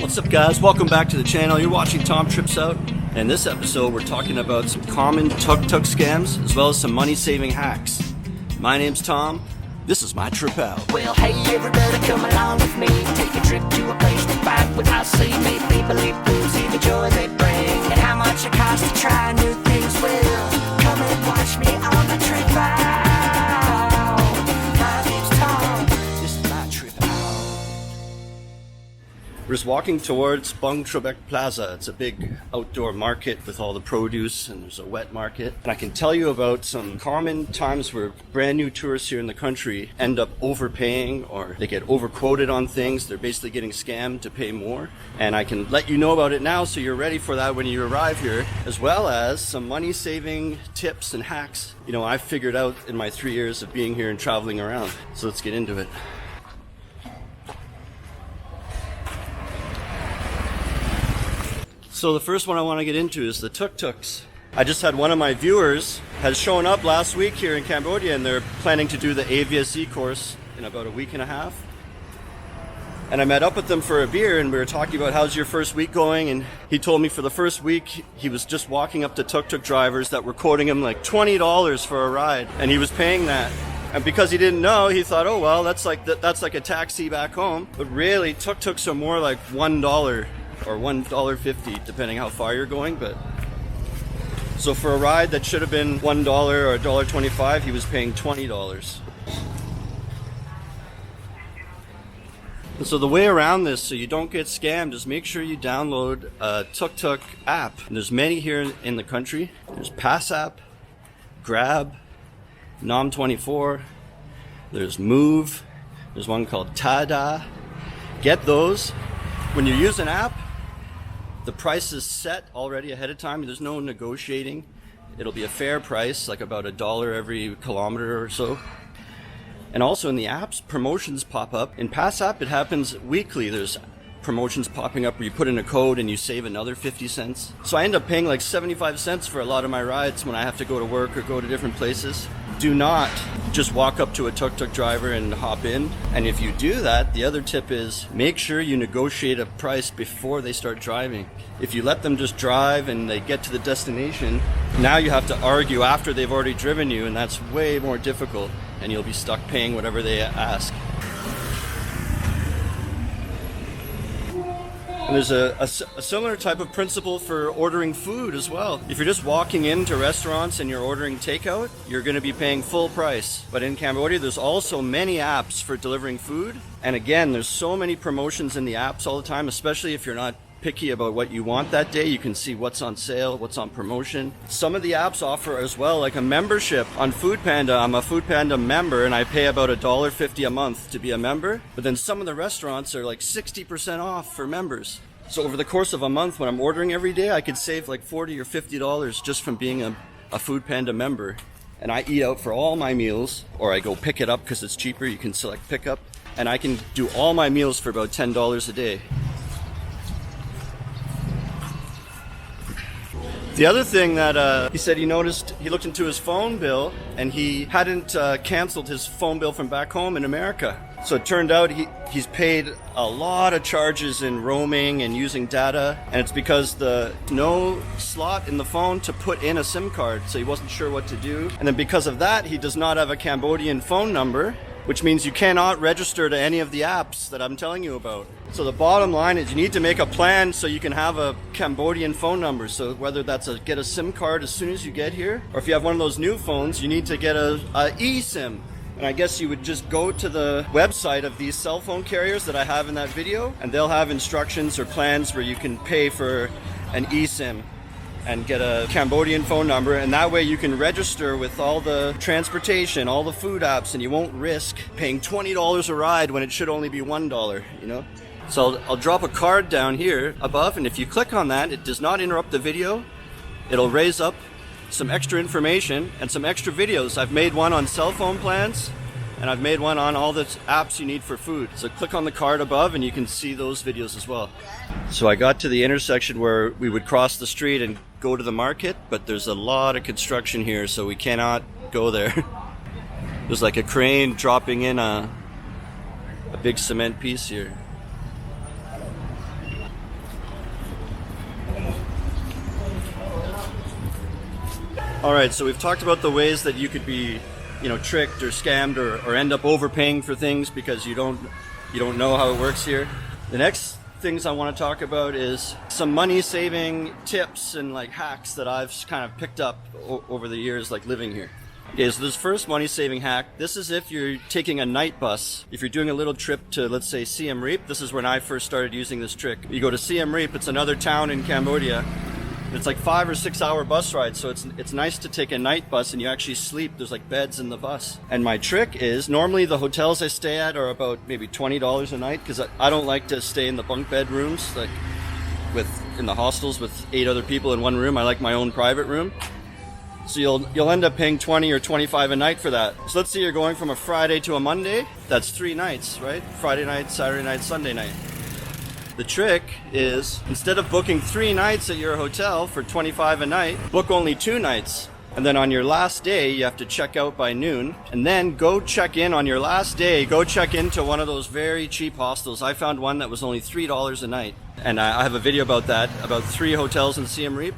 What's up, guys? Welcome back to the channel. You're watching Tom Trips Out. And in this episode, we're talking about some common Tuk Tuk scams as well as some money-saving hacks. My name's Tom. This is my trip out. Well, hey, everybody, come along with me. Take a trip to a place to find what I see. Make people live to see the joy they bring and how much it costs to try new things. Well, come and watch me on the trip out. My name's Tom. This is my trip out. We're just walking towards Bung Trebek Plaza. It's a big outdoor market with all the produce, and there's a wet market. And I can tell you about some common times where brand new tourists here in the country end up overpaying, or they get overquoted on things. They're basically getting scammed to pay more. And I can let you know about it now so you're ready for that when you arrive here, as well as some money-saving tips and hacks, I've figured out in my 3 years of being here and traveling around. So let's get into it. So the first one I want to get into is the tuk-tuks. I just had one of my viewers has shown up last week here in Cambodia, and they're planning to do the AVSE course in about a week and a half. And I met up with them for a beer, and we were talking about how's your first week going, and he told me for the first week he was just walking up to tuk-tuk drivers that were quoting him like $20 for a ride, and he was paying that. And because he didn't know, he thought, oh well, that's like a taxi back home. But really, tuk-tuks are more like $1 or $1.50 depending how far you're going. But so for a ride that should have been $1 or $1.25, he was paying $20. And so the way around this so you don't get scammed is make sure you download a Tuk Tuk app. And there's many here in the country. There's PassApp, Grab, Nom24, there's Move, there's one called Tada. Get those. When you use an app, the price is set already ahead of time. There's no negotiating. It'll be a fair price, like about $1 every kilometer or so. And also in the apps, promotions pop up. In PassApp, it happens weekly. There's promotions popping up where you put in a code and you save another 50 cents. So I end up paying like 75 cents for a lot of my rides when I have to go to work or go to different places. Do not just walk up to a tuk-tuk driver and hop in. And if you do that, the other tip is make sure you negotiate a price before they start driving. If you let them just drive and they get to the destination, now you have to argue after they've already driven you, and that's way more difficult, and you'll be stuck paying whatever they ask. And there's a similar type of principle for ordering food as well. If you're just walking into restaurants and you're ordering takeout, you're going to be paying full price. But in Cambodia, there's also many apps for delivering food. And again, there's so many promotions in the apps all the time, especially if you're not picky about what you want that day. You can see what's on sale, what's on promotion. Some of the apps offer as well like a membership. On Foodpanda, I'm a Foodpanda member and I pay about $1.50 a month to be a member. But then some of the restaurants are like 60% off for members. So over the course of a month when I'm ordering every day, I could save like $40 or $50 just from being a Foodpanda member. And I eat out for all my meals, or I go pick it up because it's cheaper. You can select pickup. And I can do all my meals for about $10 a day. The other thing that he said he noticed, he looked into his phone bill and he hadn't canceled his phone bill from back home in America. So it turned out he's paid a lot of charges in roaming and using data, and it's because no slot in the phone to put in a SIM card, so he wasn't sure what to do. And then because of that, he does not have a Cambodian phone number, which means you cannot register to any of the apps that I'm telling you about. So the bottom line is you need to make a plan so you can have a Cambodian phone number. So whether that's get a SIM card as soon as you get here, or if you have one of those new phones, you need to get a eSIM. And I guess you would just go to the website of these cell phone carriers that I have in that video, and they'll have instructions or plans where you can pay for an eSIM and get a Cambodian phone number, and that way you can register with all the transportation, all the food apps, and you won't risk paying $20 a ride when it should only be $1, So I'll drop a card down here above, and if you click on that, it does not interrupt the video. It'll raise up some extra information and some extra videos. I've made one on cell phone plans, and I've made one on all the apps you need for food. So click on the card above and you can see those videos as well. So I got to the intersection where we would cross the street and go to the market, but there's a lot of construction here, so we cannot go there. There's like a crane dropping in a big cement piece here. All right, so we've talked about the ways that you could be, tricked or scammed or end up overpaying for things because you don't know how it works here. The next things I want to talk about is some money saving tips and like hacks that I've kind of picked up over the years, like living here. Okay, so this first money saving hack, this is if you're taking a night bus. If you're doing a little trip to, let's say, Siem Reap, this is when I first started using this trick. You go to Siem Reap, it's another town in Cambodia. It's like 5 or 6 hour bus ride, so it's nice to take a night bus and you actually sleep. There's like beds in the bus. And my trick is, normally the hotels I stay at are about maybe $20 a night, because I don't like to stay in the bunk bed rooms, like in the hostels with 8 other people in one room. I like my own private room. So you'll end up paying 20 or 25 a night for that. So let's say you're going from a Friday to a Monday. That's 3 nights, right? Friday night, Saturday night, Sunday night. The trick is, instead of booking 3 nights at your hotel for 25 a night, book only 2 nights. And then on your last day, you have to check out by noon. And then go check in on your last day. Go check into one of those very cheap hostels. I found one that was only $3 a night. And I have a video about that, about 3 hotels in Siem Reap.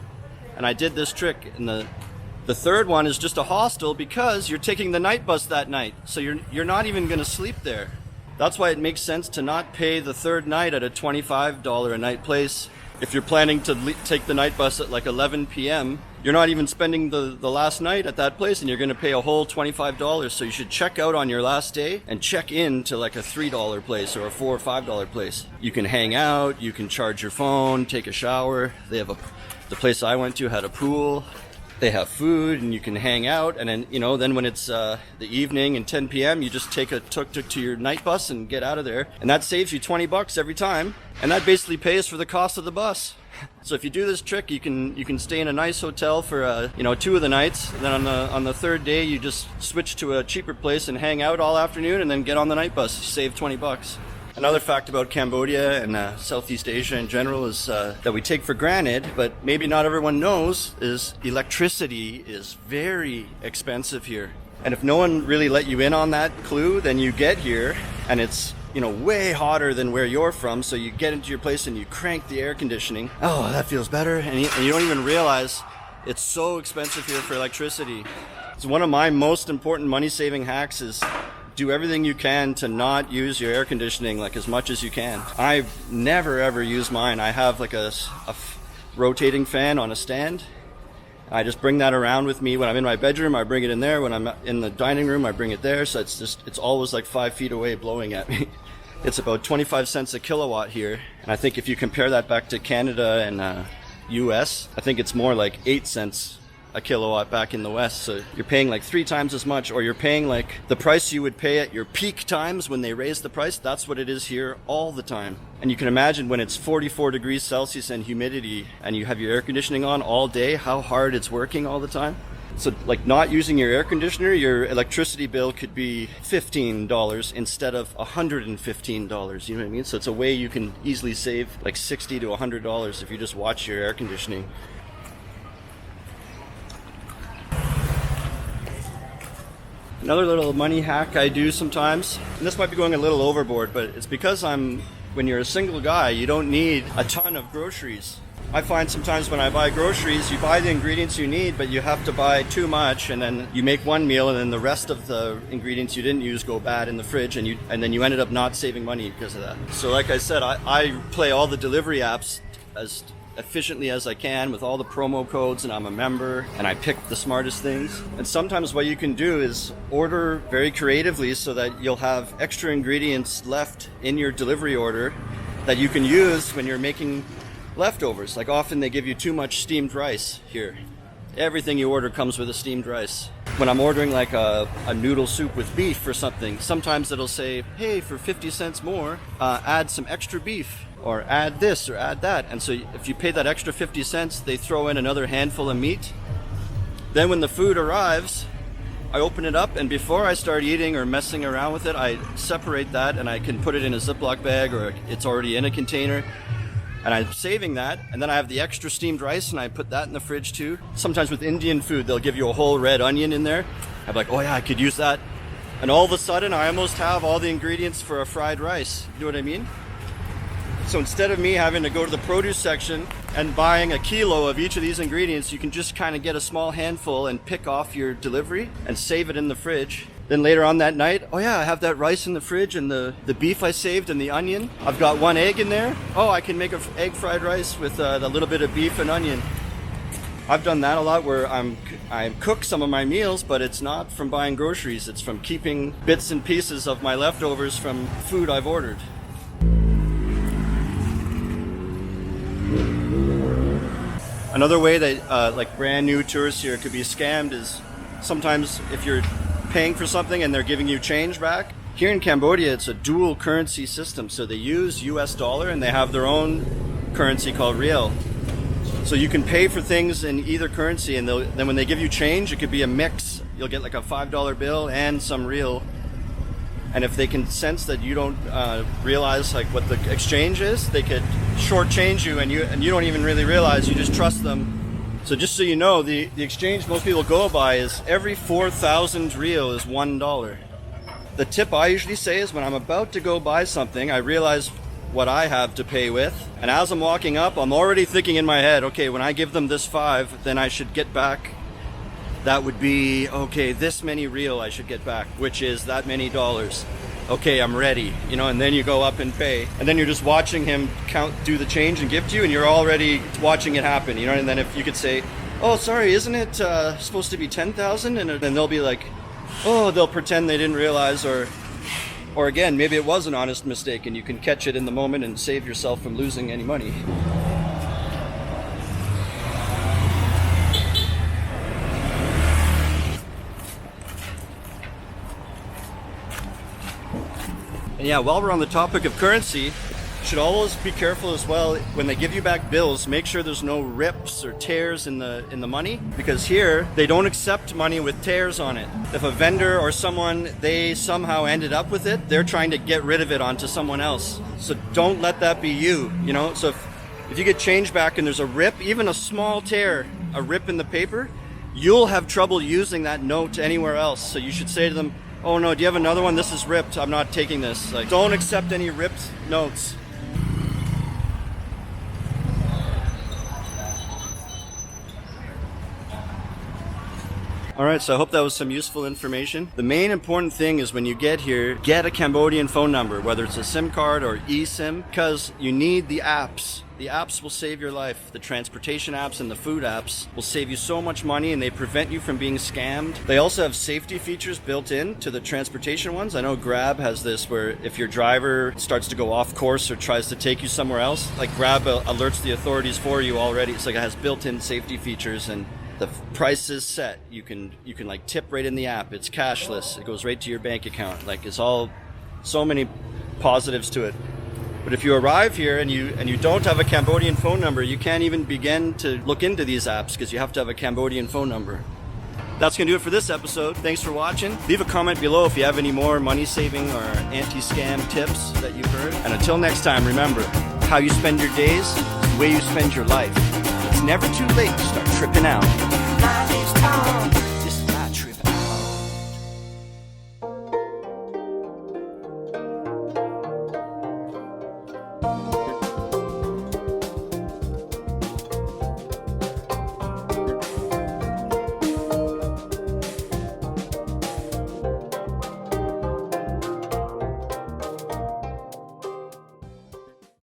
And I did this trick. And the third one is just a hostel because you're taking the night bus that night. So you're not even going to sleep there. That's why it makes sense to not pay the third night at a $25 a night place. If you're planning to take the night bus at like 11 p.m., you're not even spending the last night at that place, and you're going to pay a whole $25. So you should check out on your last day and check in to like a $3 place or a $4 or $5 place. You can hang out, you can charge your phone, take a shower. The place I went to had a pool. They have food and you can hang out, and then then when it's the evening and 10 p.m. you just take a tuk-tuk to your night bus and get out of there, and that saves you $20 every time, and that basically pays for the cost of the bus. So if you do this trick, you can stay in a nice hotel for 2 of the nights, and then on the third day you just switch to a cheaper place and hang out all afternoon, and then get on the night bus. You save $20. Another fact about Cambodia and Southeast Asia in general is that we take for granted, but maybe not everyone knows, is electricity is very expensive here. And if no one really let you in on that clue, then you get here and it's way hotter than where you're from. So you get into your place and you crank the air conditioning. Oh, that feels better. And you don't even realize it's so expensive here for electricity. So one of my most important money-saving hacks is do everything you can to not use your air conditioning like as much as you can. I never ever use mine. I have like a rotating fan on a stand. I just bring that around with me. When I'm in my bedroom, I bring it in there. When I'm in the dining room, I bring it there. So it's always like 5 feet away blowing at me. It's about 25 cents a kilowatt here. And I think if you compare that back to Canada and US, I think it's more like 8 cents a kilowatt back in the West. So you're paying like 3 times as much, or you're paying like the price you would pay at your peak times when they raise the price. That's what it is here all the time. And you can imagine when it's 44 degrees Celsius and humidity and you have your air conditioning on all day, how hard it's working all the time. So like not using your air conditioner, your electricity bill could be $15 instead of $115. You know what I mean? So it's a way you can easily save like $60 to $100 if you just watch your air conditioning. Another little money hack I do sometimes, and this might be going a little overboard, but it's because when you're a single guy, you don't need a ton of groceries. I find sometimes when I buy groceries, you buy the ingredients you need, but you have to buy too much, and then you make one meal, and then the rest of the ingredients you didn't use go bad in the fridge, and then you ended up not saving money because of that. So like I said, I play all the delivery apps as efficiently as I can with all the promo codes, and I'm a member and I pick the smartest things. And sometimes what you can do is order very creatively so that you'll have extra ingredients left in your delivery order that you can use when you're making leftovers. Like often they give you too much steamed rice here. Everything you order comes with a steamed rice. When I'm ordering like a noodle soup with beef or something, sometimes it'll say, hey, for 50 cents more, add some extra beef, or add this or add that. And so if you pay that extra 50 cents, they throw in another handful of meat. Then when the food arrives, I open it up, and before I start eating or messing around with it, I separate that and I can put it in a Ziploc bag, or it's already in a container. And I'm saving that, and then I have the extra steamed rice, and I put that in the fridge too. Sometimes with Indian food, they'll give you a whole red onion in there. I'm like, oh yeah, I could use that. And all of a sudden, I almost have all the ingredients for a fried rice. You know what I mean? So instead of me having to go to the produce section and buying a kilo of each of these ingredients, you can just kind of get a small handful and pick off your delivery and save it in the fridge. Then later on that night, oh yeah, I have that rice in the fridge and the beef I saved and the onion. I've got 1 egg in there. Oh, I can make an egg fried rice with a little bit of beef and onion. I've done that a lot where I cook some of my meals, but it's not from buying groceries. It's from keeping bits and pieces of my leftovers from food I've ordered. Another way that like brand new tourists here could be scammed is sometimes if you're paying for something and they're giving you change back. Here in Cambodia, it's a dual currency system. So they use US dollar and they have their own currency called riel. So you can pay for things in either currency, and then when they give you change, it could be a mix. You'll get like a $5 bill and some riel. And if they can sense that you don't realize like what the exchange is, they could shortchange you, and you don't even really realize. You just trust them. So just so you know, the exchange most people go by is every 4,000 riel is $1. The tip I usually say is when I'm about to go buy something, I realize what I have to pay with, and as I'm walking up, I'm already thinking in my head, okay, when I give them this 5, then I should get back. That would be, okay, this many riel I should get back, which is that many dollars. Okay, I'm ready, you know, and then you go up and pay. And then you're just watching him do the change and give to you, and you're already watching it happen, you know, and then if you could say, oh, sorry, isn't it supposed to be 10,000? And then they'll be like, oh, they'll pretend they didn't realize, or again, maybe it was an honest mistake and you can catch it in the moment and save yourself from losing any money. And yeah, while we're on the topic of currency, you should always be careful as well when they give you back bills. Make sure there's no rips or tears in the money, because here they don't accept money with tears on it. If a vendor or someone, they somehow ended up with it, they're trying to get rid of it onto someone else. So don't let that be you, you know. So if you get change back and there's a rip, even a small tear, a rip in the paper, you'll have trouble using that note anywhere else. So you should say to them, oh no, do you have another one? This is ripped. I'm not taking this. Like, don't accept any ripped notes. Alright, so I hope that was some useful information. The main important thing is when you get here, get a Cambodian phone number, whether it's a SIM card or eSIM, because you need the apps. The apps will save your life. The transportation apps and the food apps will save you so much money, and they prevent you from being scammed. They also have safety features built in to the transportation ones. I know Grab has this where if your driver starts to go off course or tries to take you somewhere else, like Grab alerts the authorities for you already. It's like it has built-in safety features, and the price is set. You can like tip right in the app. It's cashless. It goes right to your bank account. Like, it's all so many positives to it. But if you arrive here and you don't have a Cambodian phone number, you can't even begin to look into these apps because you have to have a Cambodian phone number. That's going to do it for this episode. Thanks for watching. Leave a comment below if you have any more money-saving or anti-scam tips that you've heard. And until next time, remember, how you spend your days is the way you spend your life. It's never too late to start tripping out. Life is tall.